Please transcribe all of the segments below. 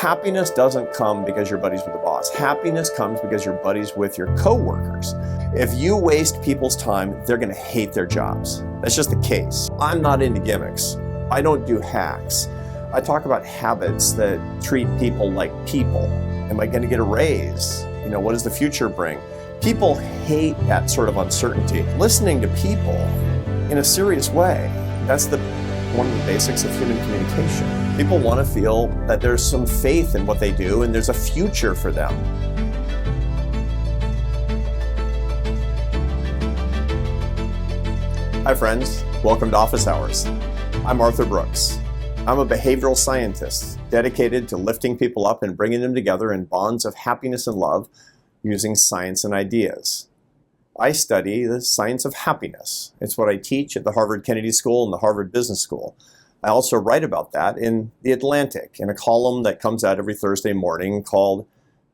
Happiness doesn't come because you're buddies with the boss. Happiness comes because you're buddies with your coworkers. If you waste people's time, they're going to hate their jobs. That's just the case. I'm not into gimmicks. I don't do hacks. I talk about habits that treat people like people. Am I going to get a raise? What does the future bring? People hate that sort of uncertainty. Listening to people in a serious way, that's one of the basics of human communication. People want to feel that there's some faith in what they do and there's a future for them. Hi friends, welcome to Office Hours. I'm Arthur Brooks. I'm a behavioral scientist dedicated to lifting people up and bringing them together in bonds of happiness and love using science and ideas. I study the science of happiness. It's what I teach at the Harvard Kennedy School and the Harvard Business School. I also write about that in The Atlantic in a column that comes out every Thursday morning called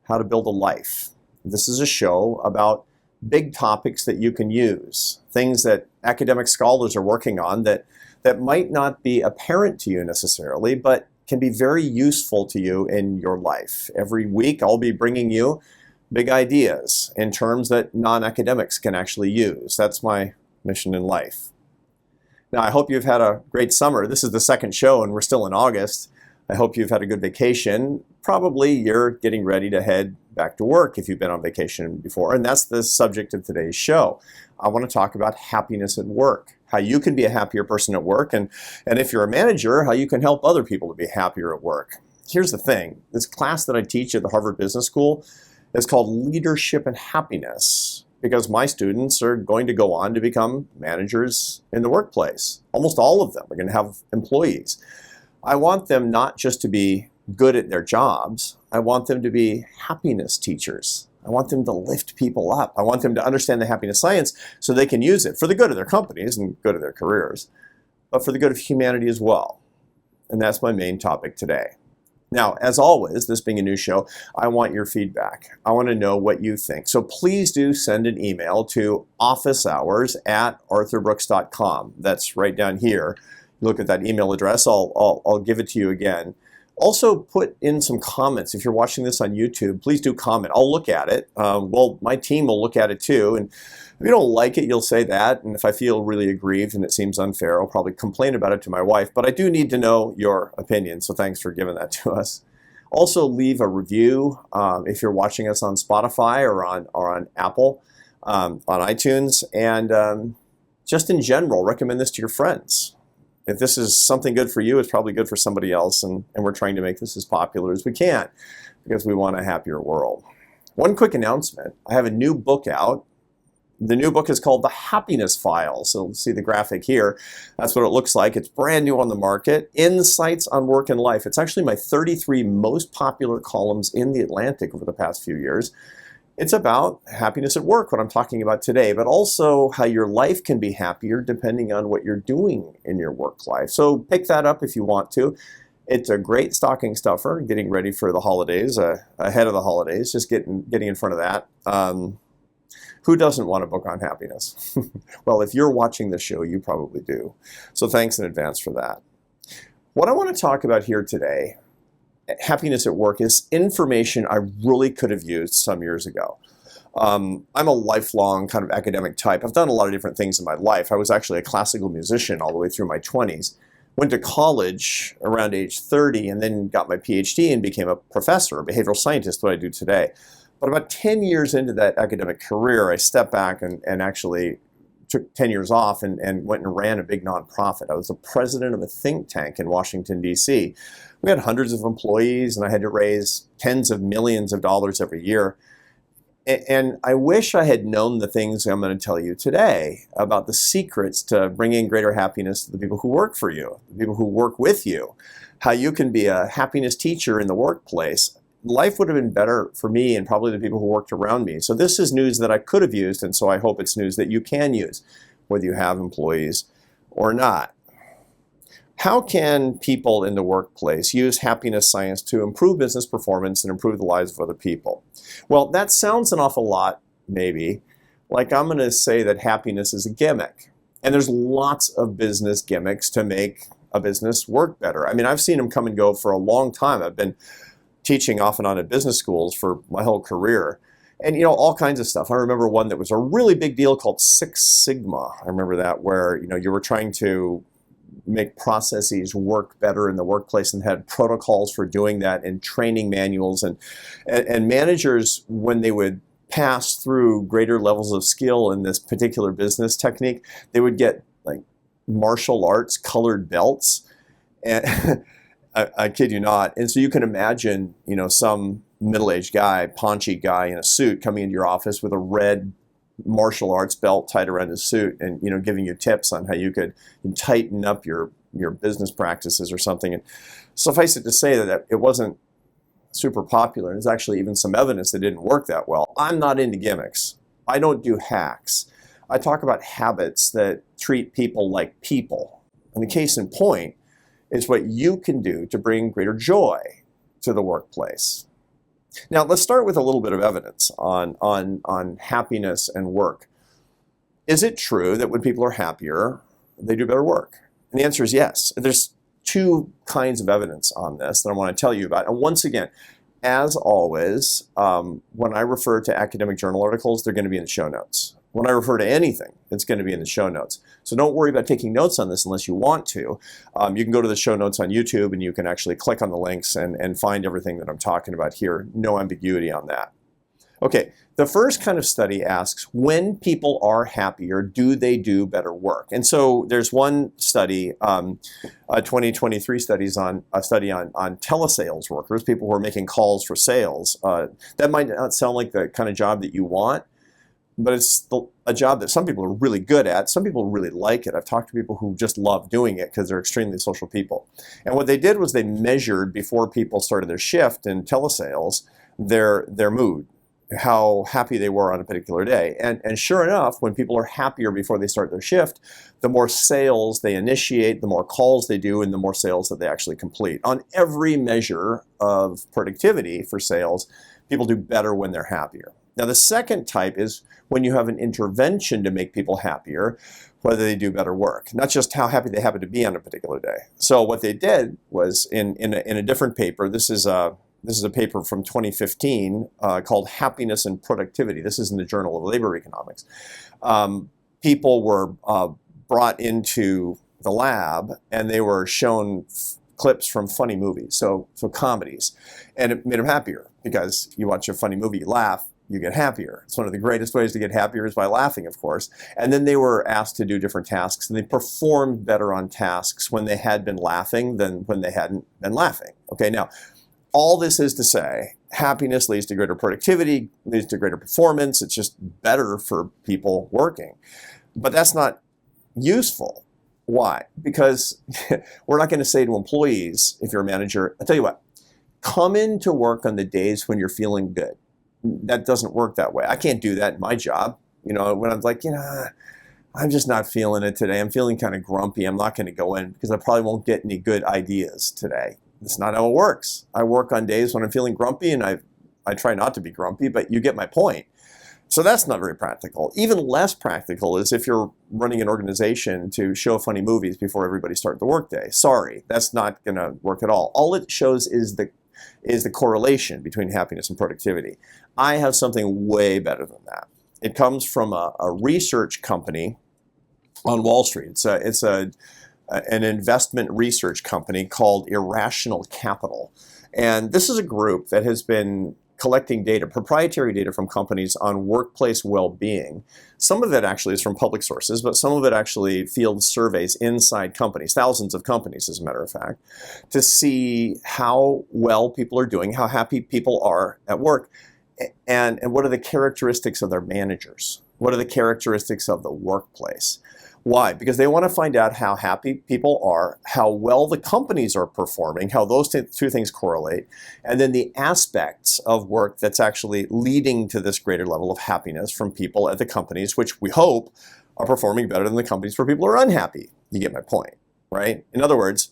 How to Build a Life. This is a show about big topics that you can use, things that academic scholars are working on that might not be apparent to you necessarily, but can be very useful to you in your life. Every week I'll be bringing you big ideas in terms that non-academics can actually use. That's my mission in life. Now, I hope you've had a great summer. This is the second show and we're still in August. I hope you've had a good vacation. Probably you're getting ready to head back to work if you've been on vacation before, and that's the subject of today's show. I want to talk about happiness at work, how you can be a happier person at work, and if you're a manager, how you can help other people to be happier at work. Here's the thing. This class that I teach at the Harvard Business School is called Leadership and Happiness, because my students are going to go on to become managers in the workplace. Almost all of them are going to have employees. I want them not just to be good at their jobs, I want them to be happiness teachers. I want them to lift people up. I want them to understand the happiness science so they can use it for the good of their companies and good of their careers, but for the good of humanity as well. And that's my main topic today. Now, as always, this being a new show, I want your feedback. I want to know what you think. So please do send an email to officehours@arthurbrooks.com. That's right down here. Look at that email address. I'll give it to you again. Also, put in some comments. If you're watching this on YouTube, please do comment. I'll look at it. My team will look at it too. And if you don't like it, you'll say that. And if I feel really aggrieved and it seems unfair, I'll probably complain about it to my wife. But I do need to know your opinion, so thanks for giving that to us. Also, leave a review if you're watching us on Spotify or on Apple, on iTunes. And just in general, recommend this to your friends. If this is something good for you, it's probably good for somebody else. And we're trying to make this as popular as we can because we want a happier world. One quick announcement. I have a new book out. The new book is called The Happiness File. So see the graphic here. That's what it looks like. It's brand new on the market. Insights on Work and Life. It's actually my 33 most popular columns in The Atlantic over the past few years. It's about happiness at work, what I'm talking about today, but also how your life can be happier depending on what you're doing in your work life. So pick that up if you want to. It's a great stocking stuffer, getting ready for the holidays, ahead of the holidays, just getting in front of that. Who doesn't want a book on happiness? Well, if you're watching this show, you probably do. So thanks in advance for that. What I want to talk about here today, happiness at work, is information I really could have used some years ago. I'm a lifelong kind of academic type. I've done a lot of different things in my life. I was actually a classical musician all the way through my 20s. Went to college around age 30 and then got my PhD and became a professor, a behavioral scientist, what I do today. But about 10 years into that academic career, I stepped back and actually took 10 years off and went and ran a big nonprofit. I was the president of a think tank in Washington, D.C. We had hundreds of employees, and I had to raise tens of millions of dollars every year. And I wish I had known the things I'm going to tell you today about the secrets to bringing greater happiness to the people who work for you, the people who work with you, how you can be a happiness teacher in the workplace. Life would have been better for me and probably the people who worked around me. So this is news that I could have used, and so I hope it's news that you can use, whether you have employees or not. How can people in the workplace use happiness science to improve business performance and improve the lives of other people? Well, that sounds an awful lot, maybe, like I'm going to say that happiness is a gimmick. And there's lots of business gimmicks to make a business work better. I mean, I've seen them come and go for a long time. I've been teaching off and on at business schools for my whole career. And, you know, all kinds of stuff. I remember one that was a really big deal called Six Sigma. I remember that, where, you know, you were trying to make processes work better in the workplace and had protocols for doing that and training manuals. And managers, when they would pass through greater levels of skill in this particular business technique, they would get like martial arts colored belts. And I kid you not. And so you can imagine, you know, some middle-aged guy, paunchy guy in a suit coming into your office with a red martial arts belt tied around his suit and, you know, giving you tips on how you could tighten up your business practices or something. And suffice it to say that it wasn't super popular. There's actually even some evidence that it didn't work that well. I'm not into gimmicks. I don't do hacks. I talk about habits that treat people like people. And the case in point is what you can do to bring greater joy to the workplace. Now, let's start with a little bit of evidence on happiness and work. Is it true that when people are happier, they do better work? And the answer is yes. There's two kinds of evidence on this that I want to tell you about. And once again, as always, when I refer to academic journal articles, they're going to be in the show notes. When I refer to anything, it's going to be in the show notes. So don't worry about taking notes on this unless you want to. You can go to the show notes on YouTube and you can actually click on the links and find everything that I'm talking about here. No ambiguity on that. Okay, the first kind of study asks, when people are happier, do they do better work? And so there's one study, 2023 studies on a study on telesales workers, people who are making calls for sales. That might not sound like the kind of job that you want, but it's a job that some people are really good at. Some people really like it. I've talked to people who just love doing it because they're extremely social people. And what they did was they measured, before people started their shift in telesales, their mood, how happy they were on a particular day. And sure enough, when people are happier before they start their shift, the more sales they initiate, the more calls they do, and the more sales that they actually complete. On every measure of productivity for sales, people do better when they're happier. Now, the second type is when you have an intervention to make people happier, whether they do better work, not just how happy they happen to be on a particular day. So what they did was in a different paper, this is a paper from 2015 called Happiness and Productivity. This is in the Journal of Labor Economics. People were brought into the lab and they were shown clips from funny movies, so comedies, and it made them happier because you watch a funny movie, you laugh, you get happier. It's one of the greatest ways to get happier is by laughing, of course. And then they were asked to do different tasks, and they performed better on tasks when they had been laughing than when they hadn't been laughing. Okay, now, all this is to say, happiness leads to greater productivity, leads to greater performance. It's just better for people working. But that's not useful. Why? Because we're not going to say to employees, if you're a manager, I'll tell you what, come into work on the days when you're feeling good. That doesn't work that way. I can't do that in my job. You know, when I'm like, I'm just not feeling it today. I'm feeling kind of grumpy. I'm not going to go in because I probably won't get any good ideas today. That's not how it works. I work on days when I'm feeling grumpy, and I try not to be grumpy, but you get my point. So that's not very practical. Even less practical is if you're running an organization to show funny movies before everybody starts the workday. Sorry, that's not going to work at all. All it shows is the correlation between happiness and productivity. I have something way better than that. It comes from a research company on Wall Street. It's an investment research company called Irrational Capital. And this is a group that has been collecting data, proprietary data from companies on workplace well-being. Some of it actually is from public sources, but some of it actually field surveys inside companies, thousands of companies as a matter of fact, to see how well people are doing, how happy people are at work, and what are the characteristics of their managers? What are the characteristics of the workplace? Why? Because they want to find out how happy people are, how well the companies are performing, how those two things correlate, and then the aspects of work that's actually leading to this greater level of happiness from people at the companies, which we hope are performing better than the companies where people are unhappy. You get my point, right? In other words,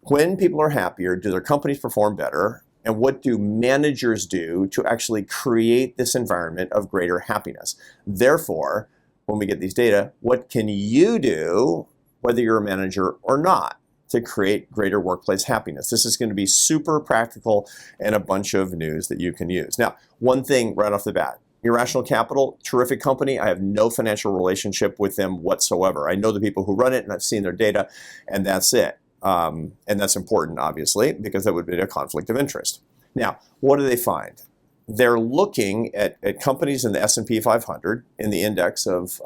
when people are happier, do their companies perform better? And what do managers do to actually create this environment of greater happiness? Therefore, when we get these data, what can you do, whether you're a manager or not, to create greater workplace happiness. This is going to be super practical and a bunch of news that you can use. Now, one thing right off the bat, Irrational Capital, terrific company. I have no financial relationship with them whatsoever. I know the people who run it and I've seen their data, and that's it. And that's important, obviously, because that would be a conflict of interest. Now, what do they find? They're looking at companies in the S&P 500, in the index of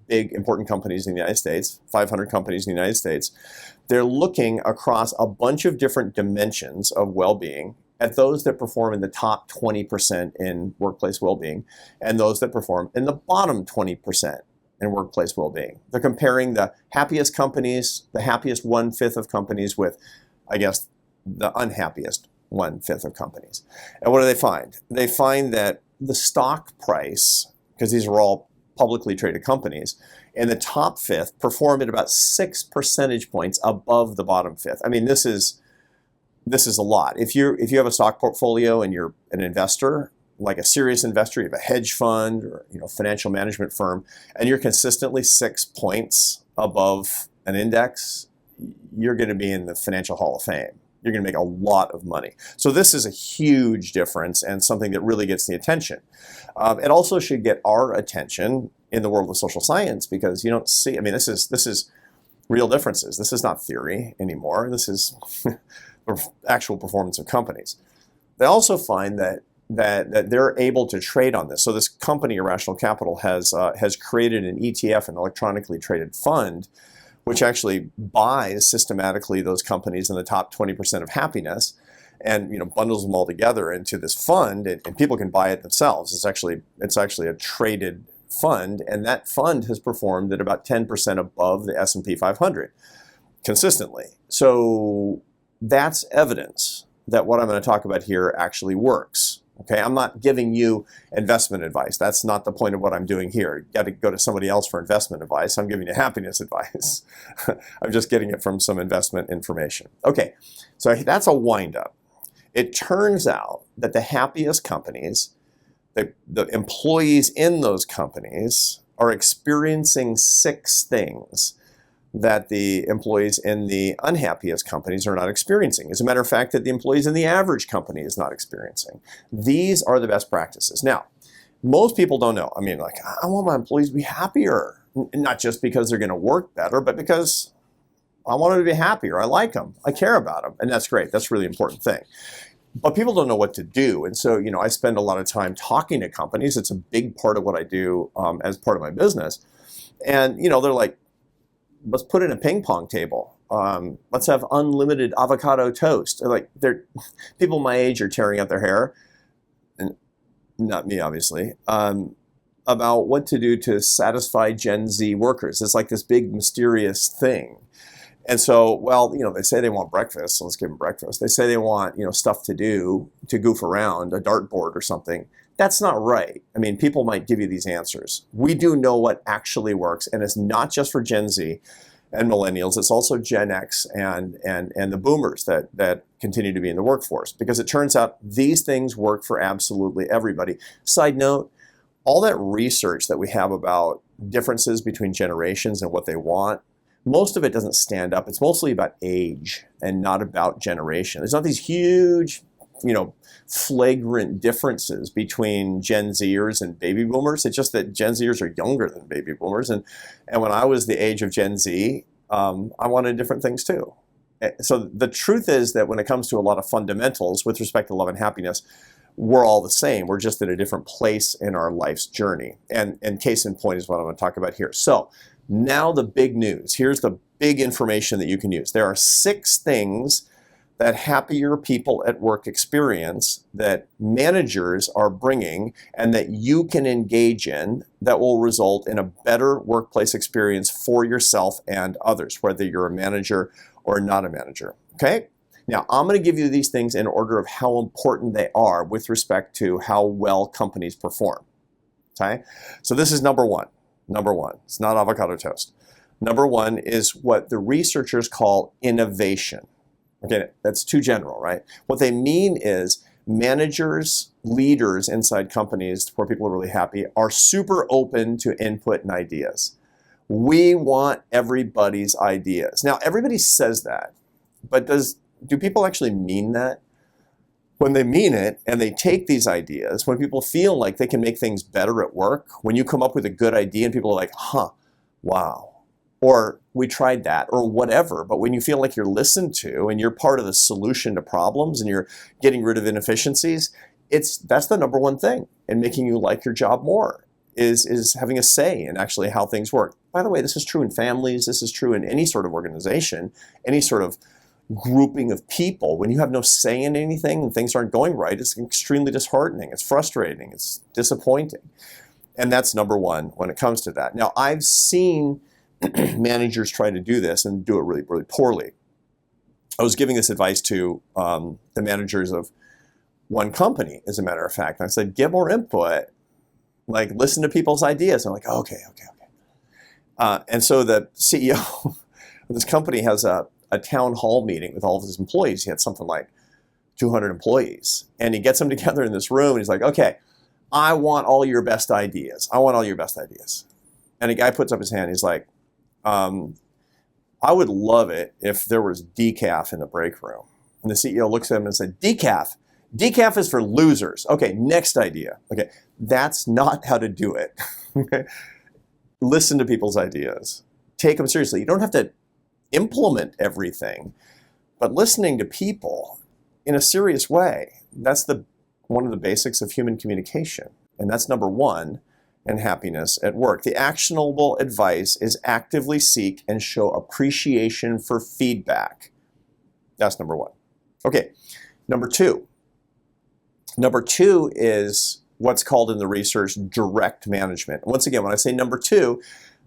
big, important companies in the United States, 500 companies in the United States. They're looking across a bunch of different dimensions of well-being at those that perform in the top 20% in workplace well-being and those that perform in the bottom 20% in workplace well-being. They're comparing the happiest companies, the happiest 1/5 of companies with, I guess, the unhappiest 1/5 of companies. And what do they find? They find that the stock price, because these are all publicly traded companies, in the top fifth performed at about 6 percentage points above the bottom fifth. I mean, this is a lot. If you have a stock portfolio and you're an investor, like a serious investor, you have a hedge fund or financial management firm, and you're consistently 6 points above an index, you're going to be in the Financial Hall of Fame. You're going to make a lot of money. So this is a huge difference and something that really gets the attention. It also should get our attention in the world of social science because you don't see. I mean, this is real differences. This is not theory anymore. This is actual performance of companies. They also find that they're able to trade on this. So this company, Irrational Capital, has created an ETF, an electronically traded fund, which actually buys systematically those companies in the top 20% of happiness, and bundles them all together into this fund, and people can buy it themselves. It's actually a traded fund, and that fund has performed at about 10% above the S&P 500 consistently. So that's evidence that what I'm going to talk about here actually works. Okay, I'm not giving you investment advice. That's not the point of what I'm doing here. You got to go to somebody else for investment advice. I'm giving you happiness advice. I'm just getting it from some investment information. Okay, so that's a wind-up. It turns out that the happiest companies, the employees in those companies, are experiencing 6 things that the employees in the unhappiest companies are not experiencing. As a matter of fact, that the employees in the average company is not experiencing. These are the best practices. Now, most people don't know. I mean, like, I want my employees to be happier, not just because they're going to work better, but because I want them to be happier. I like them. I care about them. And that's great. That's a really important thing. But people don't know what to do. And so, I spend a lot of time talking to companies. It's a big part of what I do as part of my business. And, they're like, let's put in a ping pong table. Let's have unlimited avocado toast. People my age are tearing out their hair, and not me, obviously, about what to do to satisfy Gen Z workers. It's like this big mysterious thing. And so, they say they want breakfast, so let's give them breakfast. They say they want, stuff to do, to goof around, a dartboard or something. That's not right. I mean, people might give you these answers. We do know what actually works, and it's not just for Gen Z and millennials. It's also Gen X and the boomers that continue to be in the workforce, because it turns out these things work for absolutely everybody. Side note, all that research that we have about differences between generations and what they want, most of it doesn't stand up. It's mostly about age and not about generation. There's not these huge, flagrant differences between Gen Zers and baby boomers. It's just that Gen Zers are younger than baby boomers. And when I was the age of Gen Z, I wanted different things too. So the truth is that when it comes to a lot of fundamentals with respect to love and happiness, we're all the same. We're just at a different place in our life's journey. And case in point is what I'm going to talk about here. So now the big news. Here's the big information that you can use. There are 6 things that happier people at work experience that managers are bringing and that you can engage in that will result in a better workplace experience for yourself and others, whether you're a manager or not a manager. Okay? Now, I'm going to give you these things in order of how important they are with respect to how well companies perform. Okay? So this is number one. Number one. It's not avocado toast. Number one is what the researchers call innovation. Okay, that's too general, right? What they mean is managers, leaders inside companies where people are really happy are super open to input and ideas. We want everybody's ideas. Now, everybody says that, But do people actually mean that? When they mean it and they take these ideas, when people feel like they can make things better at work, when you come up with a good idea and people are like, huh, wow, or we tried that, or whatever, but when you feel like you're listened to and you're part of the solution to problems and you're getting rid of inefficiencies, that's the number one thing in making you like your job more, is having a say in actually how things work. By the way, this is true in families, this is true in any sort of organization, any sort of grouping of people. When you have no say in anything and things aren't going right, it's extremely disheartening, it's frustrating, it's disappointing. And that's number one when it comes to that. Now, I've seen managers try to do this and do it really, really poorly. I was giving this advice to the managers of one company, as a matter of fact. And I said, get more input, like listen to people's ideas. And I'm like, okay. And so the CEO of this company has a town hall meeting with all of his employees. He had something like 200 employees. And he gets them together in this room and he's like, okay, I want all your best ideas. I want all your best ideas. And a guy puts up his hand. He's like, I would love it if there was decaf in the break room. And the CEO looks at him and said, decaf? Decaf is for losers. Okay, next idea. Okay, that's not how to do it. Okay? Listen to people's ideas. Take them seriously. You don't have to implement everything, but listening to people in a serious way, that's one of the basics of human communication. And that's number one in happiness at work. The actionable advice is actively seek and show appreciation for feedback. That's number one. Okay, number two. Number two is what's called in the research direct management. Once again, when I say number two,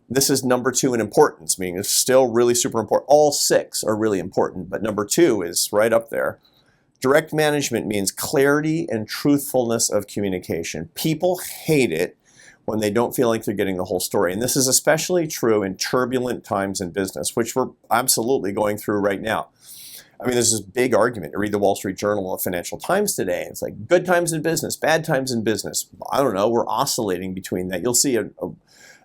this is number two in importance, meaning it's still really super important. All six are really important, but number two is right up there. Direct management means clarity and truthfulness of communication. People hate it when they don't feel like they're getting the whole story. And this is especially true in turbulent times in business, which we're absolutely going through right now. I mean, there's this big argument. You read the Wall Street Journal or Financial Times today, and it's like good times in business, bad times in business. I don't know, we're oscillating between that. You'll see an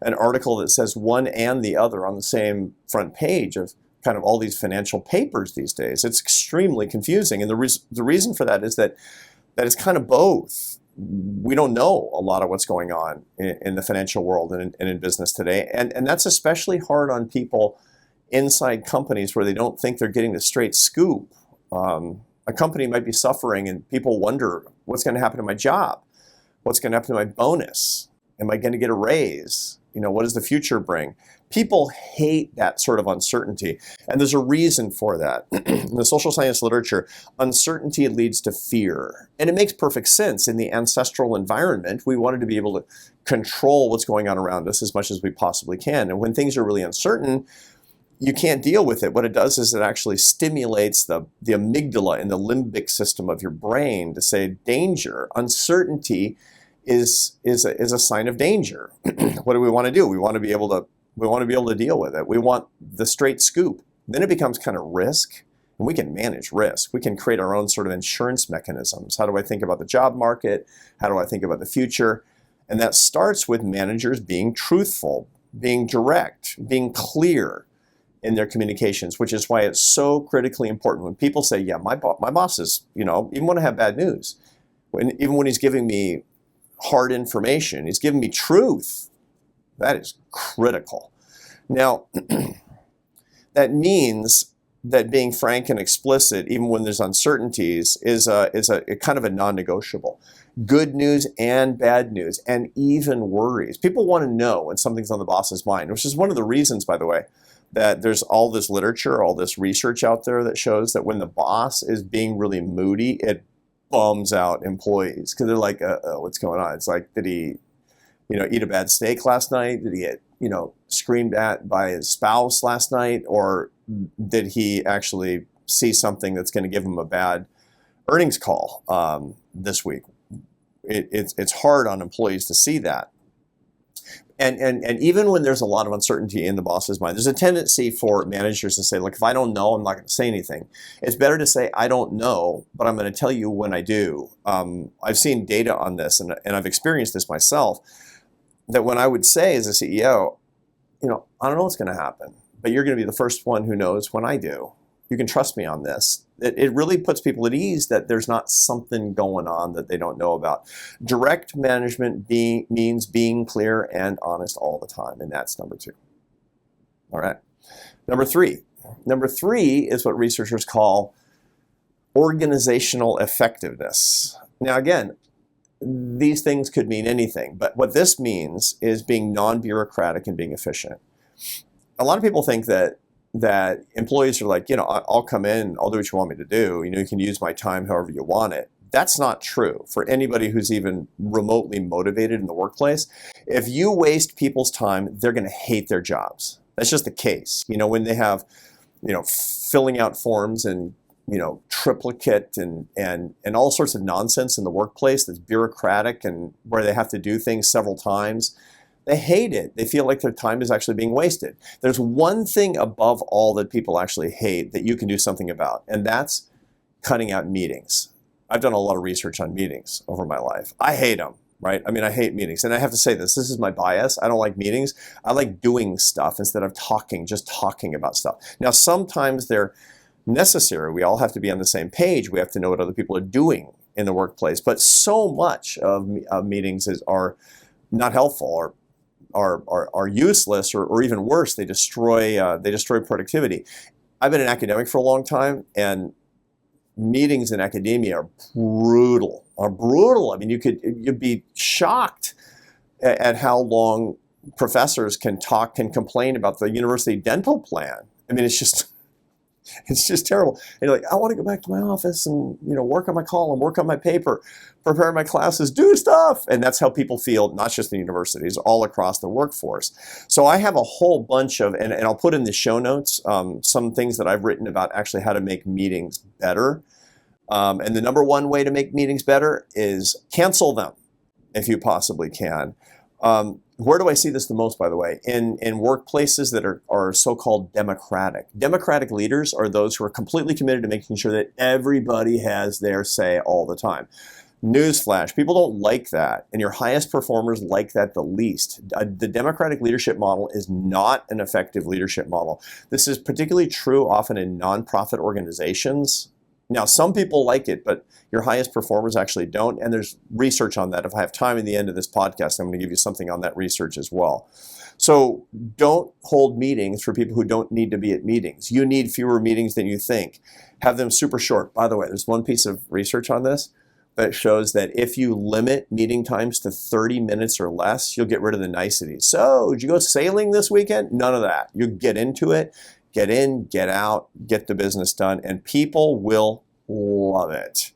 article that says one and the other on the same front page of kind of all these financial papers these days. It's extremely confusing. And the reason for that is that it's kind of both. We don't know a lot of what's going on in the financial world and in business today. And that's especially hard on people inside companies where they don't think they're getting the straight scoop. A company might be suffering and people wonder, what's going to happen to my job? What's going to happen to my bonus? Am I going to get a raise? What does the future bring? People hate that sort of uncertainty. And there's a reason for that. In the social science literature, uncertainty leads to fear. And it makes perfect sense. In the ancestral environment, we wanted to be able to control what's going on around us as much as we possibly can. And when things are really uncertain, you can't deal with it. What it does is it actually stimulates the amygdala and the limbic system of your brain to say danger. Uncertainty is a sign of danger. What do we want to do? We want to be able to deal with it. We want the straight scoop. Then it becomes kind of risk, and we can manage risk. We can create our own sort of insurance mechanisms. How do I think about the job market? How do I think about the future? And that starts with managers being truthful, being direct, being clear in their communications, which is why it's so critically important. When people say, yeah, my boss is, even when I have bad news, even when he's giving me hard information, he's giving me truth, that is critical. Now, that means that being frank and explicit, even when there's uncertainties, is a kind of a non-negotiable. Good news and bad news, and even worries. People want to know when something's on the boss's mind, which is one of the reasons, by the way, that there's all this literature, all this research out there that shows that when the boss is being really moody, it bums out employees because they're like, what's going on? It's like, did he, eat a bad steak last night? Did he get, screamed at by his spouse last night? Or did he actually see something that's going to give him a bad earnings call this week? It's hard on employees to see that. And even when there's a lot of uncertainty in the boss's mind, there's a tendency for managers to say, look, if I don't know, I'm not going to say anything. It's better to say, I don't know, but I'm going to tell you when I do. I've seen data on this, and I've experienced this myself, that when I would say as a CEO, I don't know what's going to happen, but you're going to be the first one who knows when I do. You can trust me on this. It really puts people at ease that there's not something going on that they don't know about. Direct management means being clear and honest all the time, and that's number 2. All right. Number 3. Number 3 is what researchers call organizational effectiveness. Now, again, these things could mean anything, but what this means is being non-bureaucratic and being efficient. A lot of people think that employees are like, I'll come in, I'll do what you want me to do. You can use my time however you want it. That's not true for anybody who's even remotely motivated in the workplace. If you waste people's time, they're going to hate their jobs. That's just the case. When they have, filling out forms and, triplicate and all sorts of nonsense in the workplace that's bureaucratic and where they have to do things several times, they hate it. They feel like their time is actually being wasted. There's one thing above all that people actually hate that you can do something about, and that's cutting out meetings. I've done a lot of research on meetings over my life. I hate them, right? I hate meetings. And I have to say this is my bias. I don't like meetings. I like doing stuff instead of just talking about stuff. Now, sometimes they're necessary. We all have to be on the same page. We have to know what other people are doing in the workplace. But so much of meetings are not helpful or are useless, or even worse, they destroy productivity. I've been an academic for a long time, and meetings in academia are brutal. You'd be shocked at how long professors can complain about the university dental plan. It's just terrible. And you're like, I want to go back to my office and work on my column, work on my paper, prepare my classes, do stuff. And that's how people feel, not just in universities, all across the workforce. So I have a whole bunch of, and I'll put in the show notes, some things that I've written about actually how to make meetings better. And the number one way to make meetings better is cancel them if you possibly can. Where do I see this the most, by the way? In workplaces that are so-called democratic. Democratic leaders are those who are completely committed to making sure that everybody has their say all the time. Newsflash, people don't like that, and your highest performers like that the least. The democratic leadership model is not an effective leadership model. This is particularly true often in nonprofit organizations. Now, some people like it, but your highest performers actually don't, and there's research on that. If I have time in the end of this podcast, I'm going to give you something on that research as well. So don't hold meetings for people who don't need to be at meetings. You need fewer meetings than you think. Have them super short. By the way, there's one piece of research on this that shows that if you limit meeting times to 30 minutes or less, you'll get rid of the niceties. So, did you go sailing this weekend? None of that. You get into it. Get in, get out, get the business done, and people will love it.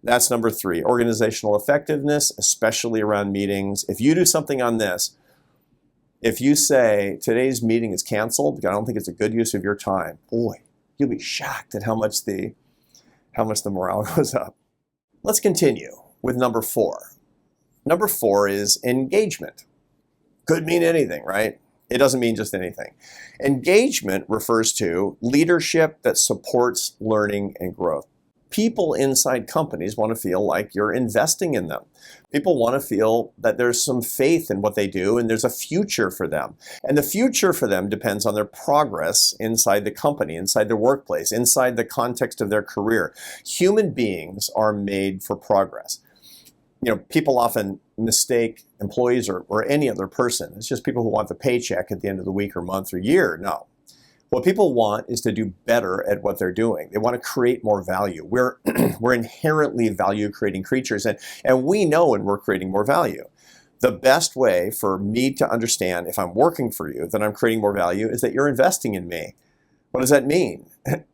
That's number 3, organizational effectiveness, especially around meetings. If you do something on this, if you say today's meeting is canceled because I don't think it's a good use of your time, boy, you'll be shocked at how much the morale goes up. Let's continue with number 4. Number 4 is engagement. Could mean anything, right? It doesn't mean just anything. Engagement refers to leadership that supports learning and growth. People inside companies want to feel like you're investing in them. People want to feel that there's some faith in what they do and there's a future for them. And the future for them depends on their progress inside the company, inside their workplace, inside the context of their career. Human beings are made for progress. People often mistake employees or any other person. It's just people who want the paycheck at the end of the week or month or year. No. What people want is to do better at what they're doing. They want to create more value. We're inherently value-creating creatures, and we know when we're creating more value. The best way for me to understand if I'm working for you, that I'm creating more value, is that you're investing in me. What does that mean?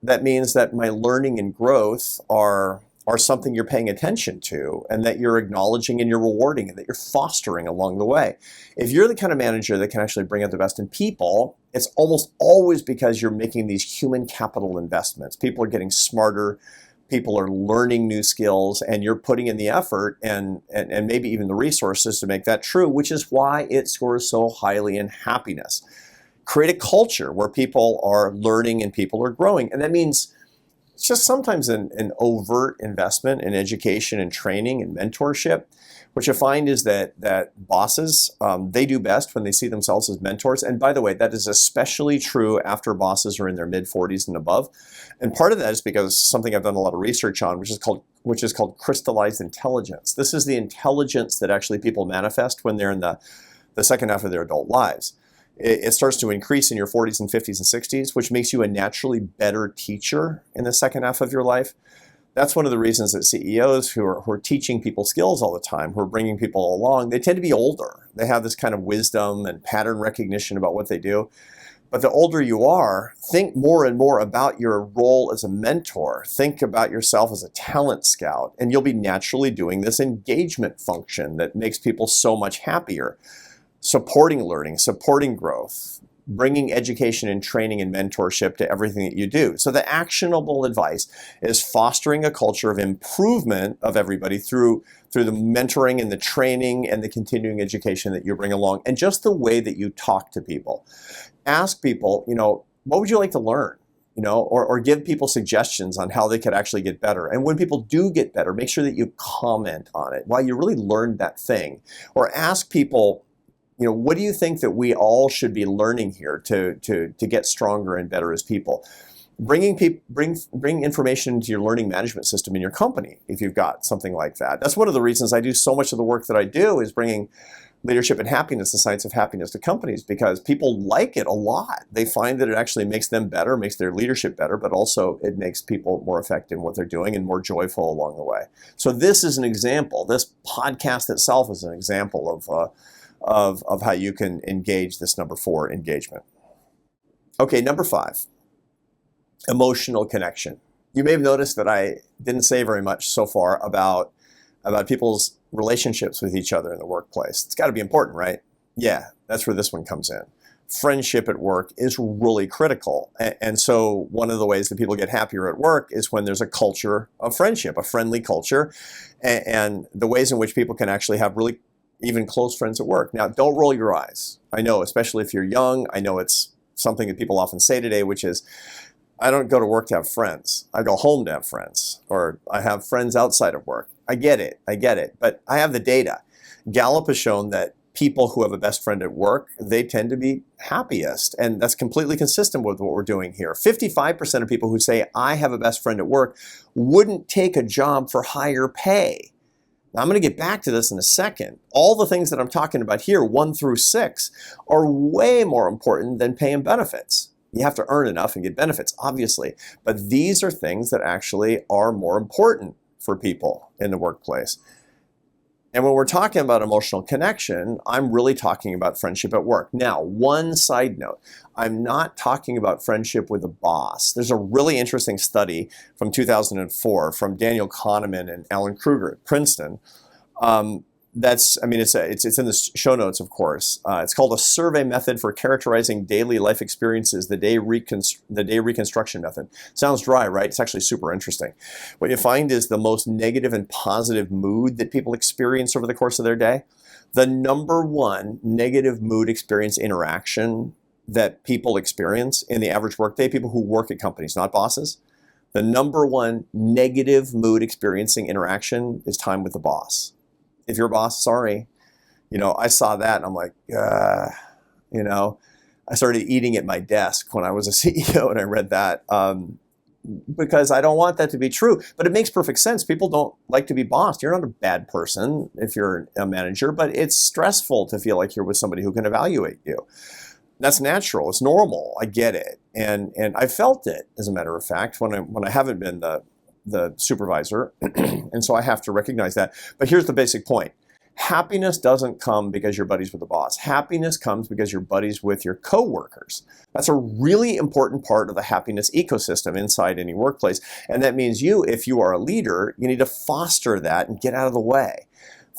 That means that my learning and growth are something you're paying attention to, and that you're acknowledging and you're rewarding and that you're fostering along the way. If you're the kind of manager that can actually bring out the best in people, it's almost always because you're making these human capital investments. People are getting smarter, people are learning new skills, and you're putting in the effort and maybe even the resources to make that true, which is why it scores so highly in happiness. Create a culture where people are learning and people are growing, and that means it's just sometimes an overt investment in education and training and mentorship. What you find is that bosses, they do best when they see themselves as mentors. And by the way, that is especially true after bosses are in their mid-40s and above. And part of that is because something I've done a lot of research on, which is called crystallized intelligence. This is the intelligence that actually people manifest when they're in the second half of their adult lives. It starts to increase in your 40s and 50s and 60s, which makes you a naturally better teacher in the second half of your life. That's one of the reasons that CEOs who are teaching people skills all the time, who are bringing people along, they tend to be older. They have this kind of wisdom and pattern recognition about what they do. But the older you are, think more and more about your role as a mentor. Think about yourself as a talent scout, and you'll be naturally doing this engagement function that makes people so much happier. Supporting learning, supporting growth, bringing education and training and mentorship to everything that you do. So the actionable advice is fostering a culture of improvement of everybody through the mentoring and the training and the continuing education that you bring along, and just the way that you talk to people. Ask people, what would you like to learn? Or give people suggestions on how they could actually get better. And when people do get better, make sure that you comment on it while you really learned that thing. Or ask people, what do you think that we all should be learning here to get stronger and better as people? Bring information into your learning management system in your company if you've got something like that. That's one of the reasons I do so much of the work that I do, is bringing leadership and happiness, the science of happiness, to companies, because people like it a lot. They find that it actually makes them better, makes their leadership better, but also it makes people more effective in what they're doing and more joyful along the way. So this is an example. This podcast itself is an example of how you can engage this number 4 engagement. Okay, number 5, emotional connection. You may have noticed that I didn't say very much so far about people's relationships with each other in the workplace. It's got to be important, right? Yeah, that's where this one comes in. Friendship at work is really critical. And so one of the ways that people get happier at work is when there's a culture of friendship, a friendly culture, and the ways in which people can actually have really even close friends at work. Now, don't roll your eyes. I know, especially if you're young, I know it's something that people often say today, which is, I don't go to work to have friends. I go home to have friends, or I have friends outside of work. I get it, but I have the data. Gallup has shown that people who have a best friend at work, they tend to be happiest, and that's completely consistent with what we're doing here. 55% of people who say, I have a best friend at work, wouldn't take a job for higher pay. Now, I'm going to get back to this in a second. All the things that I'm talking about here, 1 through 6, are way more important than pay and benefits. You have to earn enough and get benefits, obviously. But these are things that actually are more important for people in the workplace. And when we're talking about emotional connection, I'm really talking about friendship at work. Now, one side note, I'm not talking about friendship with a boss. There's a really interesting study from 2004 from Daniel Kahneman and Alan Kruger at Princeton. It's in the show notes, of course. It's called a survey method for characterizing daily life experiences, the day reconstruction method. Sounds dry, right? It's actually super interesting. What you find is the most negative and positive mood that people experience over the course of their day. The number 1 negative mood experience interaction that people experience in the average workday, people who work at companies, not bosses, the number 1 negative mood experiencing interaction is time with the boss. If you're a boss, sorry. I saw that and I'm like, I started eating at my desk when I was a CEO and I read that because I don't want that to be true. But it makes perfect sense. People don't like to be bossed. You're not a bad person if you're a manager, but it's stressful to feel like you're with somebody who can evaluate you. That's natural. It's normal. I get it. And I felt it, as a matter of fact, when I haven't been the supervisor, and so I have to recognize that. But here's the basic point. Happiness doesn't come because you're buddies with the boss. Happiness comes because you're buddies with your coworkers. That's a really important part of the happiness ecosystem inside any workplace. And that means if you are a leader, you need to foster that and get out of the way.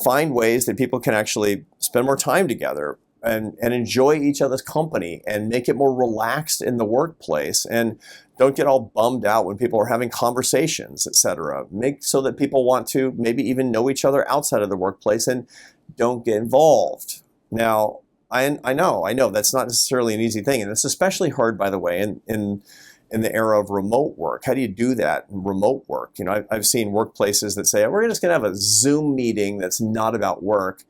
Find ways that people can actually spend more time together and enjoy each other's company and make it more relaxed in the workplace. And don't get all bummed out when people are having conversations, etc. Make so that people want to maybe even know each other outside of the workplace and don't get involved. Now, I know that's not necessarily an easy thing. And it's especially hard, by the way, in in the era of remote work. How do you do that in remote work? You know, I've seen workplaces that say, we're just going to have a Zoom meeting that's not about work.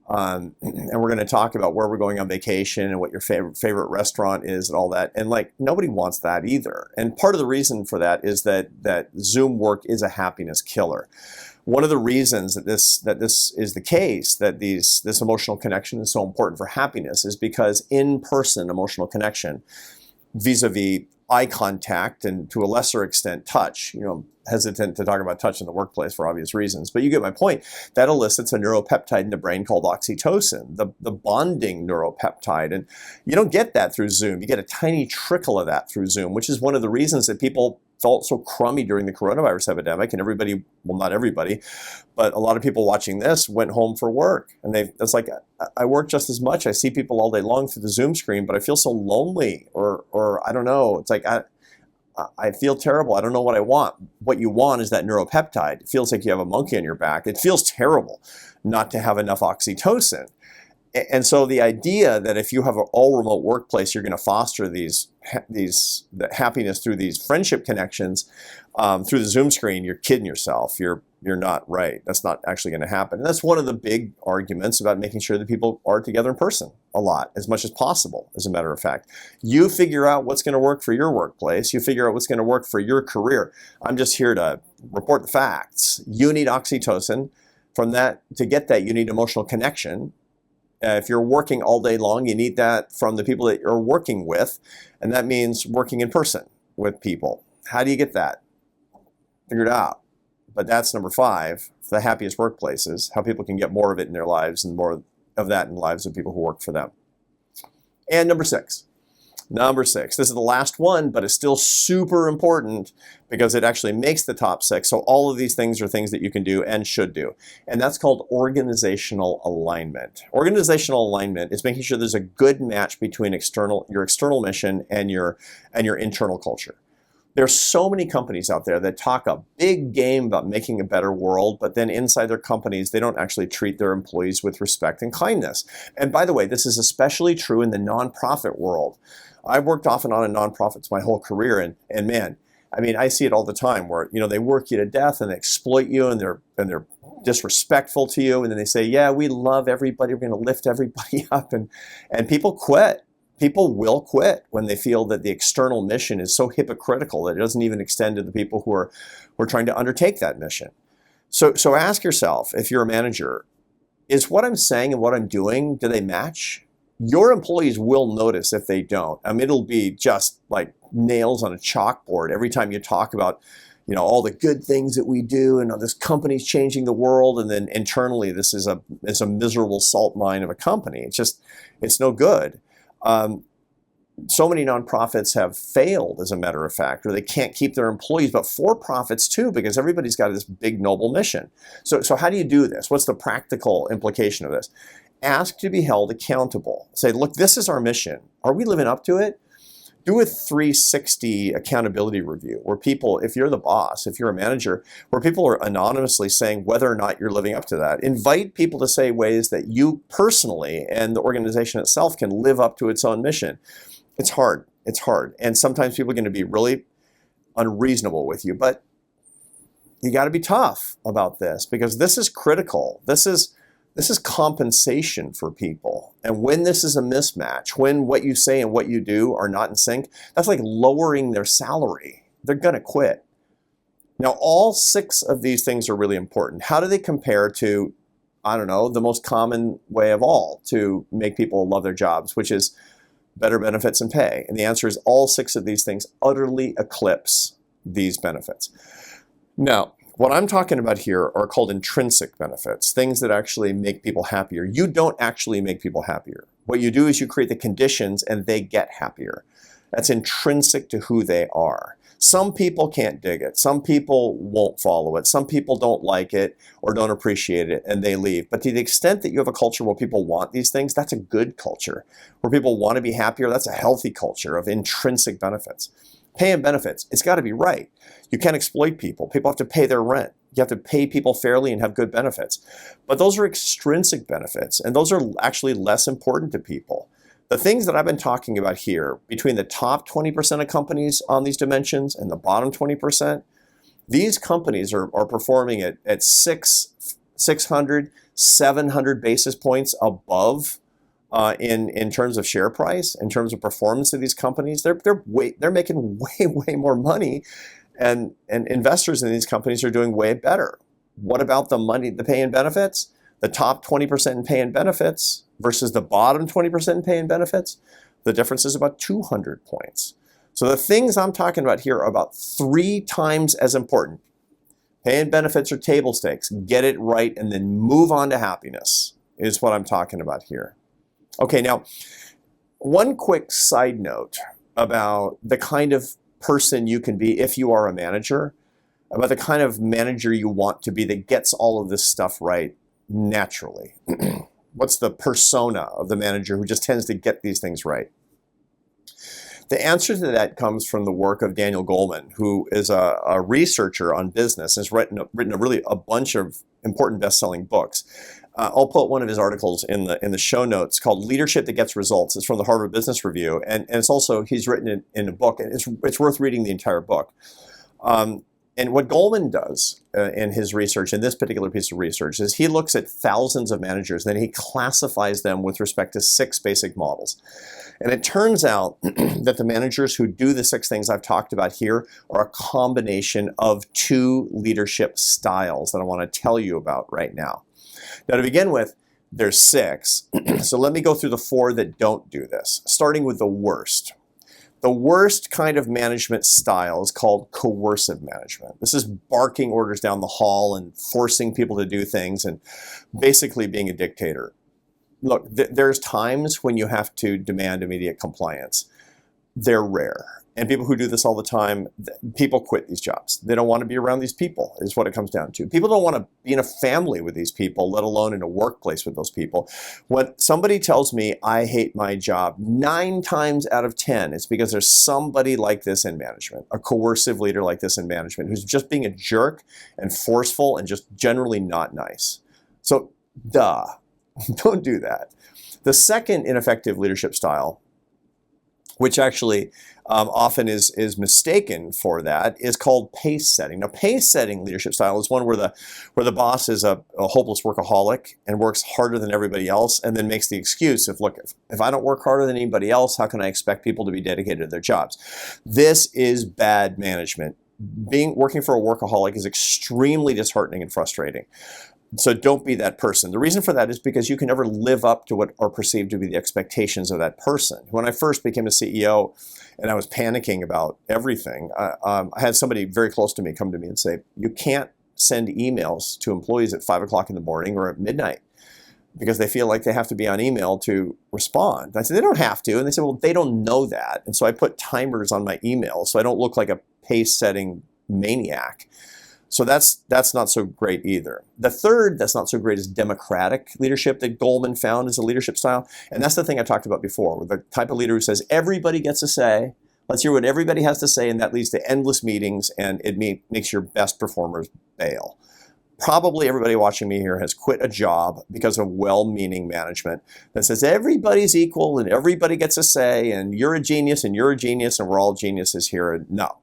And we're going to talk about where we're going on vacation and what your favorite restaurant is and all that. And like, nobody wants that either. And part of the reason for that is that Zoom work is a happiness killer. One of the reasons that this is the case, that this emotional connection is so important for happiness, is because in-person emotional connection, vis-a-vis eye contact and to a lesser extent touch, you know, hesitant to talk about touch in the workplace for obvious reasons, but you get my point. That elicits a neuropeptide in the brain called oxytocin, the bonding neuropeptide. And you don't get that through Zoom. You get a tiny trickle of that through Zoom, which is one of the reasons that people felt so crummy during the coronavirus epidemic, and everybody, well, not everybody, but a lot of people watching this went home for work. And it's like, I work just as much. I see people all day long through the Zoom screen, but I feel so lonely, or I don't know. It's like, I feel terrible. I don't know what I want. What you want is that neuropeptide. It feels like you have a monkey on your back. It feels terrible not to have enough oxytocin. And so the idea that if you have an all remote workplace, you're going to foster the happiness through these friendship connections through the Zoom screen, you're kidding yourself. You're not right. That's not actually going to happen. And that's one of the big arguments about making sure that people are together in person a lot, as much as possible, as a matter of fact. You figure out what's going to work for your workplace. You figure out what's going to work for your career. I'm just here to report the facts. You need oxytocin. From that, to get that, you need emotional connection. If you're working all day long, you need that from the people that you're working with, and that means working in person with people. How do you get that? Figure it out. But that's number 5, the happiest workplaces, how people can get more of it in their lives and more of that in the lives of people who work for them. And number 6. This is the last one, but it's still super important because it actually makes the top 6. So all of these things are things that you can do and should do. And that's called organizational alignment. Organizational alignment is making sure there's a good match between your external mission and your internal culture. There's so many companies out there that talk a big game about making a better world, but then inside their companies, they don't actually treat their employees with respect and kindness. And by the way, this is especially true in the nonprofit world. I've worked off and on in nonprofits my whole career, and man, I mean, I see it all the time where, you know, they work you to death and they exploit you and they're disrespectful to you, and then they say, yeah, we love everybody, we're going to lift everybody up, and people quit. People will quit when they feel that the external mission is so hypocritical that it doesn't even extend to the people who are trying to undertake that mission. So ask yourself, if you're a manager, is what I'm saying and what I'm doing, do they match? Your employees will notice if they don't. I mean, it'll be just like nails on a chalkboard every time you talk about, you know, all the good things that we do and this company's changing the world, and then internally this is a miserable salt mine of a company. It's no good. So many nonprofits have failed, as a matter of fact, or they can't keep their employees, but for-profits too, because everybody's got this big noble mission. So how do you do this? What's the practical implication of this? Ask to be held accountable. Say, look, this is our mission. Are we living up to it? Do a 360 accountability review where people, if you're the boss, if you're a manager, where people are anonymously saying whether or not you're living up to that. Invite people to say ways that you personally and the organization itself can live up to its own mission. It's hard. It's hard. And sometimes people are going to be really unreasonable with you, but you got to be tough about this because this is critical. This is compensation for people. And when this is a mismatch, when what you say and what you do are not in sync, that's like lowering their salary. They're going to quit. Now, all 6 of these things are really important. How do they compare to, I don't know, the most common way of all to make people love their jobs, which is better benefits and pay? And the answer is all 6 of these things utterly eclipse these benefits. Now, what I'm talking about here are called intrinsic benefits, things that actually make people happier. You don't actually make people happier. What you do is you create the conditions and they get happier. That's intrinsic to who they are. Some people can't dig it. Some people won't follow it. Some people don't like it or don't appreciate it and they leave. But to the extent that you have a culture where people want these things, that's a good culture. Where people want to be happier, that's a healthy culture of intrinsic benefits. Pay and benefits, it's got to be right. You can't exploit people. People have to pay their rent. You have to pay people fairly and have good benefits. But those are extrinsic benefits, and those are actually less important to people. The things that I've been talking about here, between the top 20% of companies on these dimensions and the bottom 20%, these companies are performing at 600, 700 basis points above in terms of share price, in terms of performance of these companies. They're making way more money, and investors in these companies are doing way better. What about the money, the pay and benefits? The top 20% in pay and benefits versus the bottom 20% in pay and benefits, the difference is about 200 points. So the things I'm talking about here are about 3 times as important. Pay and benefits are table stakes. Get it right and then move on to happiness is what I'm talking about here. Okay, now, one quick side note about the kind of person you can be if you are a manager, about the kind of manager you want to be that gets all of this stuff right naturally. What's the persona of the manager who just tends to get these things right? The answer to that comes from the work of Daniel Goleman, who is a researcher on business and has written a bunch of important best-selling books. I'll put one of his articles in the show notes called "Leadership That Gets Results." It's from the Harvard Business Review, and it's also, he's written it in a book, and it's worth reading the entire book. And what Goleman does in his research, in this particular piece of research, is he looks at thousands of managers, and then he classifies them with respect to 6 basic models. And it turns out that the managers who do the 6 things I've talked about here are a combination of 2 leadership styles that I want to tell you about right now. Now, to begin with, there's 6. So let me go through the 4 that don't do this, starting with the worst. The worst kind of management style is called coercive management. This is barking orders down the hall and forcing people to do things and basically being a dictator. Look, there's times when you have to demand immediate compliance. They're rare. And people who do this all the time, people quit these jobs. They don't want to be around these people, is what it comes down to. People don't want to be in a family with these people, let alone in a workplace with those people. When somebody tells me I hate my job, 9 times out of 10, it's because there's somebody like this in management, a coercive leader like this in management, who's just being a jerk and forceful and just generally not nice. So, don't do that. The second ineffective leadership style, which actually often is mistaken for that, is called pace setting. Now, pace setting leadership style is one where the boss is a hopeless workaholic and works harder than everybody else, and then makes the excuse of, look, if I don't work harder than anybody else, how can I expect people to be dedicated to their jobs? This is bad management. Working for a workaholic is extremely disheartening and frustrating. So don't be that person. The reason for that is because you can never live up to what are perceived to be the expectations of that person. When I first became a CEO and I was panicking about everything, I had somebody very close to me come to me and say, you can't send emails to employees at 5 o'clock in the morning or at midnight because they feel like they have to be on email to respond. I said, they don't have to. And they said, well, they don't know that. And so I put timers on my email so I don't look like a pace-setting maniac. So that's not so great either. The third that's not so great is democratic leadership that Goleman found as a leadership style. And that's the thing I talked about before, with the type of leader who says, everybody gets a say. Let's hear what everybody has to say, and that leads to endless meetings, and it makes your best performers bail. Probably everybody watching me here has quit a job because of well-meaning management that says everybody's equal and everybody gets a say, and you're a genius and you're a genius and we're all geniuses here. No.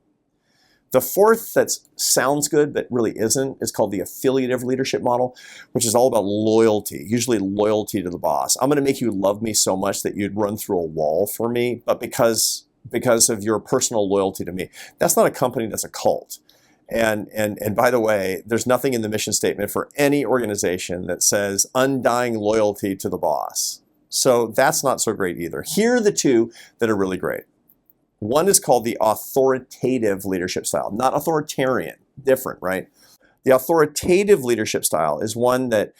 The fourth that sounds good but really isn't is called the affiliative leadership model, which is all about loyalty, usually loyalty to the boss. I'm going to make you love me so much that you'd run through a wall for me, but because of your personal loyalty to me. That's not a company, that's a cult. And by the way, there's nothing in the mission statement for any organization that says undying loyalty to the boss. So that's not so great either. Here are the 2 that are really great. One is called the authoritative leadership style, not authoritarian, different, right? The authoritative leadership style is one that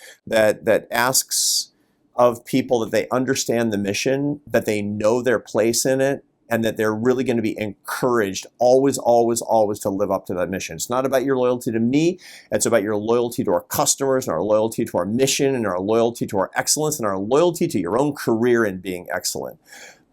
asks of people that they understand the mission, that they know their place in it, and that they're really going to be encouraged always, always, always to live up to that mission. It's not about your loyalty to me. It's about your loyalty to our customers and our loyalty to our mission and our loyalty to our excellence and our loyalty to your own career in being excellent.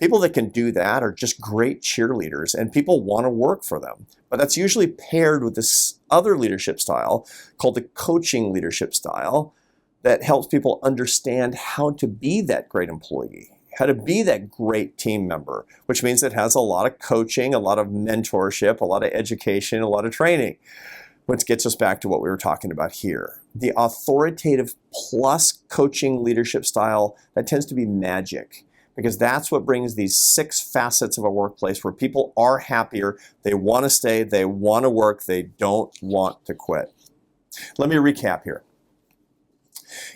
People that can do that are just great cheerleaders, and people want to work for them. But that's usually paired with this other leadership style called the coaching leadership style that helps people understand how to be that great employee, how to be that great team member, which means it has a lot of coaching, a lot of mentorship, a lot of education, a lot of training, which gets us back to what we were talking about here. The authoritative plus coaching leadership style, that tends to be magic, because that's what brings these 6 facets of a workplace where people are happier, they want to stay, they want to work, they don't want to quit. Let me recap here.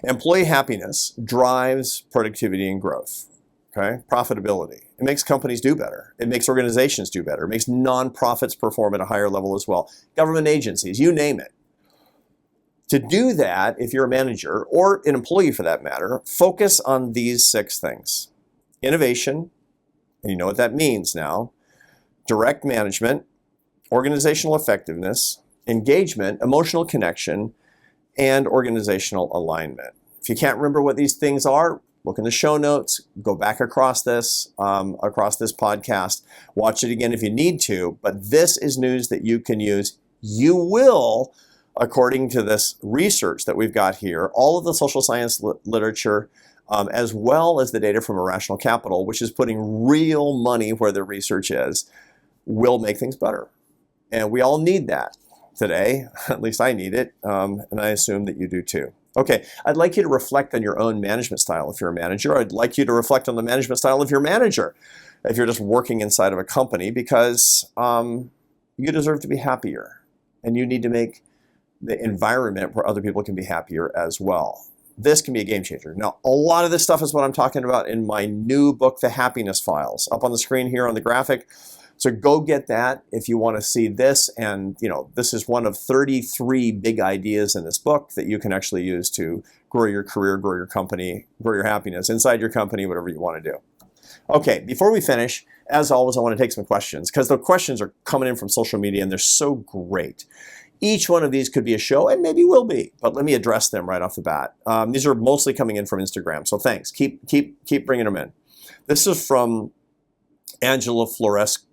Employee happiness drives productivity and growth. Okay? Profitability. It makes companies do better. It makes organizations do better. It makes nonprofits perform at a higher level as well. Government agencies, you name it. To do that, if you're a manager, or an employee for that matter, focus on these 6 things. Innovation, and you know what that means now. Direct management, organizational effectiveness, engagement, emotional connection, and organizational alignment. If you can't remember what these things are, look in the show notes, go back across this podcast, watch it again if you need to, but this is news that you can use. You will, according to this research that we've got here, all of the social science literature, as well as the data from Irrational Capital, which is putting real money where the research is, will make things better. And we all need that today. At least I need it, and I assume that you do too. Okay, I'd like you to reflect on your own management style if you're a manager. I'd like you to reflect on the management style of your manager if you're just working inside of a company, because you deserve to be happier, and you need to make the environment where other people can be happier as well. This can be a game changer. Now, a lot of this stuff is what I'm talking about in my new book, The Happiness Files, up on the screen here on the graphic. So go get that if you want to see this. And this is one of 33 big ideas in this book that you can actually use to grow your career, grow your company, grow your happiness inside your company, whatever you want to do. Okay, before we finish, as always, I want to take some questions, because the questions are coming in from social media and they're so great. Each one of these could be a show, and maybe will be, but let me address them right off the bat. These are mostly coming in from Instagram, so thanks. Keep bringing them in. This is from Angelo Florescu.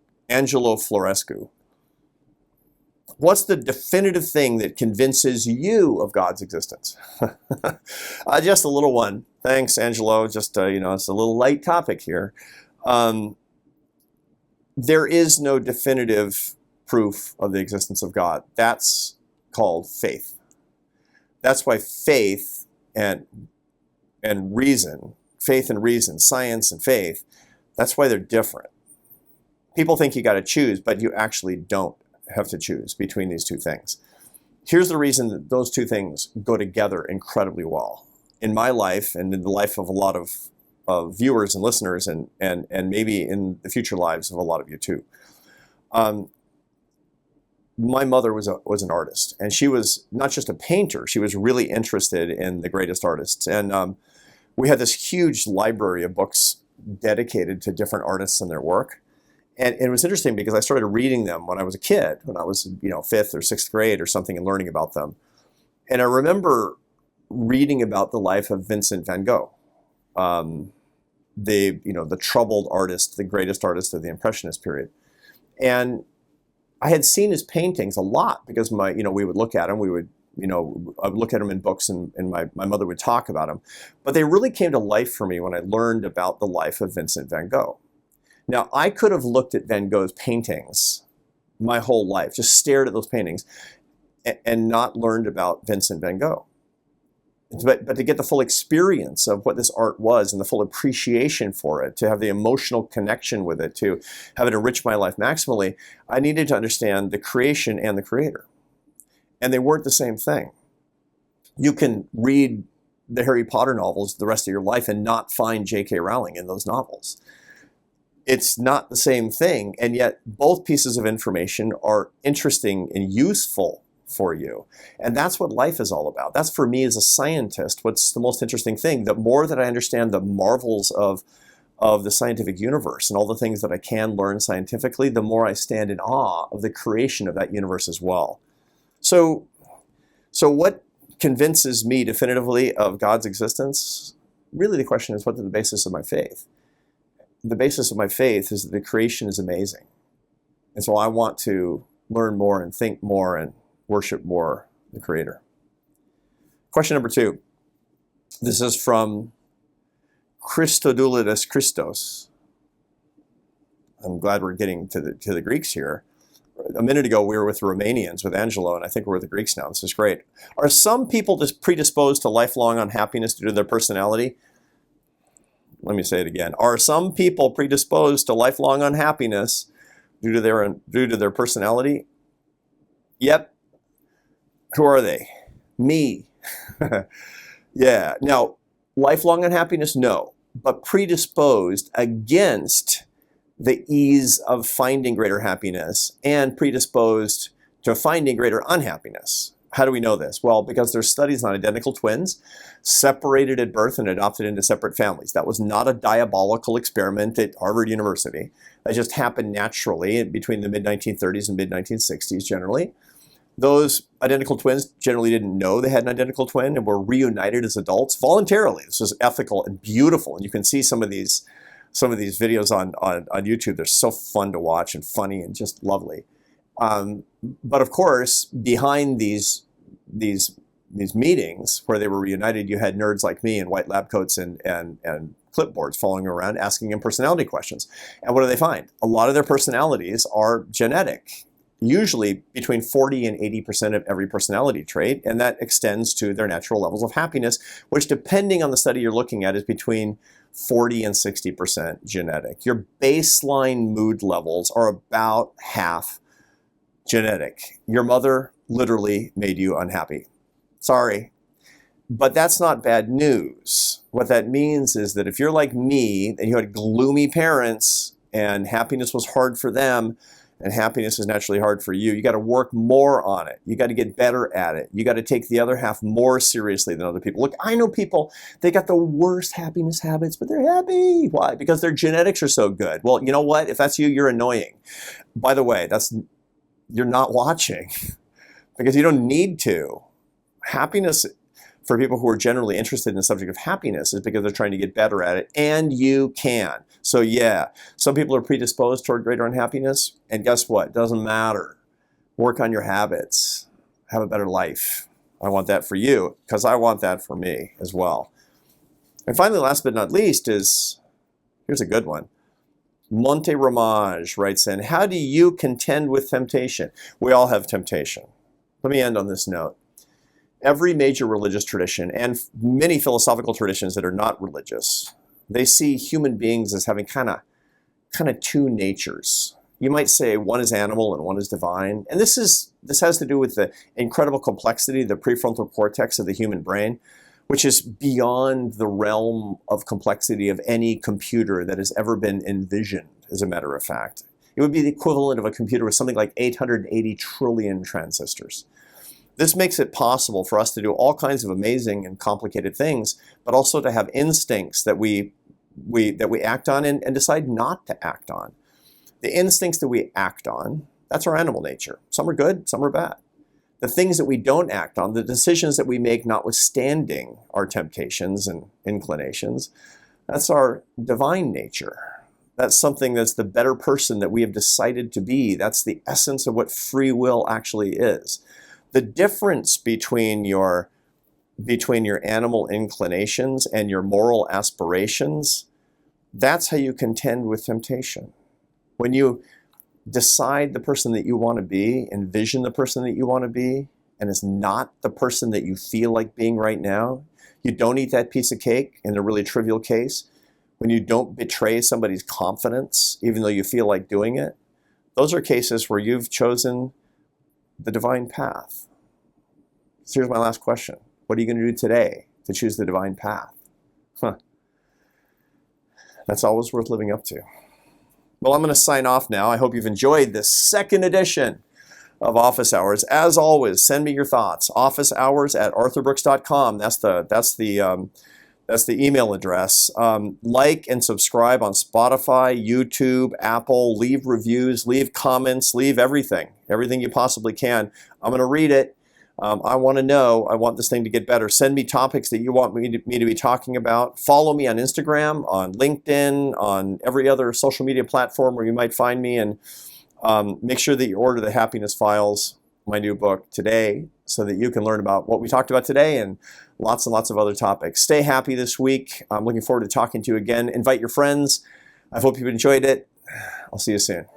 What's the definitive thing that convinces you of God's existence? Just a little one. Thanks, Angelo. Just, it's a little light topic here. There is no definitive proof of the existence of God. That's called faith. That's why faith and reason, science and faith, that's why they're different. People think you got to choose, but you actually don't have to choose between these two things. Here's the reason that those two things go together incredibly well. In my life, and in the life of a lot of viewers and listeners, and maybe in the future lives of a lot of you too. My mother was an artist, and she was not just a painter, she was really interested in the greatest artists. And we had this huge library of books dedicated to different artists and their work. And it was interesting because I started reading them when I was a kid, when I was 5th or 6th grade or something, and learning about them. And I remember reading about the life of Vincent van Gogh, the troubled artist, the greatest artist of the Impressionist period. And I had seen his paintings a lot because we would look at them, I would look at them in books, and my mother would talk about them. But they really came to life for me when I learned about the life of Vincent van Gogh. Now, I could have looked at Van Gogh's paintings my whole life, just stared at those paintings, and not learned about Vincent van Gogh. But to get the full experience of what this art was and the full appreciation for it, to have the emotional connection with it, to have it enrich my life maximally, I needed to understand the creation and the creator. And they weren't the same thing. You can read the Harry Potter novels the rest of your life and not find J.K. Rowling in those novels. It's not the same thing, and yet both pieces of information are interesting and useful for you. And that's what life is all about. That's, for me as a scientist, what's the most interesting thing. The more that I understand the marvels of the scientific universe and all the things that I can learn scientifically, the more I stand in awe of the creation of that universe as well. So what convinces me definitively of God's existence? Really, the question is, what's the basis of my faith? The basis of my faith is that the creation is amazing. And so I want to learn more and think more and worship more the Creator. Question number 2. This is from Christodoulides Christos. I'm glad we're getting to the Greeks here. A minute ago, we were with the Romanians, with Angelo, and I think we're with the Greeks now. This is great. Are some people just predisposed to lifelong unhappiness due to their personality? Let me say it again. Are some people predisposed to lifelong unhappiness due to their personality? Yep. Who are they? Me. Yeah. Now, lifelong unhappiness, no. But predisposed against the ease of finding greater happiness and predisposed to finding greater unhappiness. How do we know this? Well, because there's studies on identical twins separated at birth and adopted into separate families. That was not a diabolical experiment at Harvard University. That just happened naturally between the mid-1930s and mid-1960s generally. Those identical twins generally didn't know they had an identical twin and were reunited as adults voluntarily. This was ethical and beautiful. And you can see some of these videos on YouTube. They're so fun to watch and funny and just lovely. But of course, behind these meetings where they were reunited, you had nerds like me in white lab coats and clipboards following around asking them personality questions. And what do they find? A lot of their personalities are genetic. Usually between 40 and 80% of every personality trait, and that extends to their natural levels of happiness, which depending on the study you're looking at is between 40 and 60% genetic. Your baseline mood levels are about half genetic. Your mother literally made you unhappy. Sorry. But that's not bad news. What that means is that if you're like me and you had gloomy parents and happiness was hard for them, and happiness is naturally hard for you, you got to work more on it. You got to get better at it. You got to take the other half more seriously than other people. Look, I know people, they got the worst happiness habits, but they're happy. Why? Because their genetics are so good. Well, you know what? If that's you, you're annoying. By the way, you're not watching because you don't need to. Happiness, for people who are generally interested in the subject of happiness, is because they're trying to get better at it, and you can. So yeah, some people are predisposed toward greater unhappiness, and guess what? Doesn't matter. Work on your habits. Have a better life. I want that for you, because I want that for me as well. And finally, last but not least here's a good one. Monte Ramage writes in, how do you contend with temptation? We all have temptation. Let me end on this note. Every major religious tradition and many philosophical traditions that are not religious, they see human beings as having kind of two natures. You might say one is animal and one is divine. And this has to do with the incredible complexity of the prefrontal cortex of the human brain, which is beyond the realm of complexity of any computer that has ever been envisioned, as a matter of fact. It would be the equivalent of a computer with something like 880 trillion transistors. This makes it possible for us to do all kinds of amazing and complicated things, but also to have instincts that we act on and decide not to act on. The instincts that we act on, that's our animal nature. Some are good, some are bad. The things that we don't act on, the decisions that we make notwithstanding our temptations and inclinations, that's our divine nature. That's something that's the better person that we have decided to be. That's the essence of what free will actually is. The difference between your animal inclinations and your moral aspirations, that's how you contend with temptation. When you decide the person that you want to be, envision the person that you want to be, and it's not the person that you feel like being right now, you don't eat that piece of cake in a really trivial case, when you don't betray somebody's confidence, even though you feel like doing it, those are cases where you've chosen the divine path. So here's my last question. What are you going to do today to choose the divine path? That's always worth living up to. Well, I'm going to sign off now. I hope you've enjoyed this second edition of Office Hours. As always, send me your thoughts. officehours@arthurbrooks.com. That's the email address. Like and subscribe on Spotify, YouTube, Apple. Leave reviews, leave comments, leave everything you possibly can. I'm going to read it. I want to know. I want this thing to get better. Send me topics that you want me to be talking about. Follow me on Instagram, on LinkedIn, on every other social media platform where you might find me, and make sure that you order the happiness files. my new book today so that you can learn about what we talked about today and lots of other topics. Stay happy this week. I'm looking forward to talking to you again. Invite your friends. I hope you enjoyed it. I'll see you soon.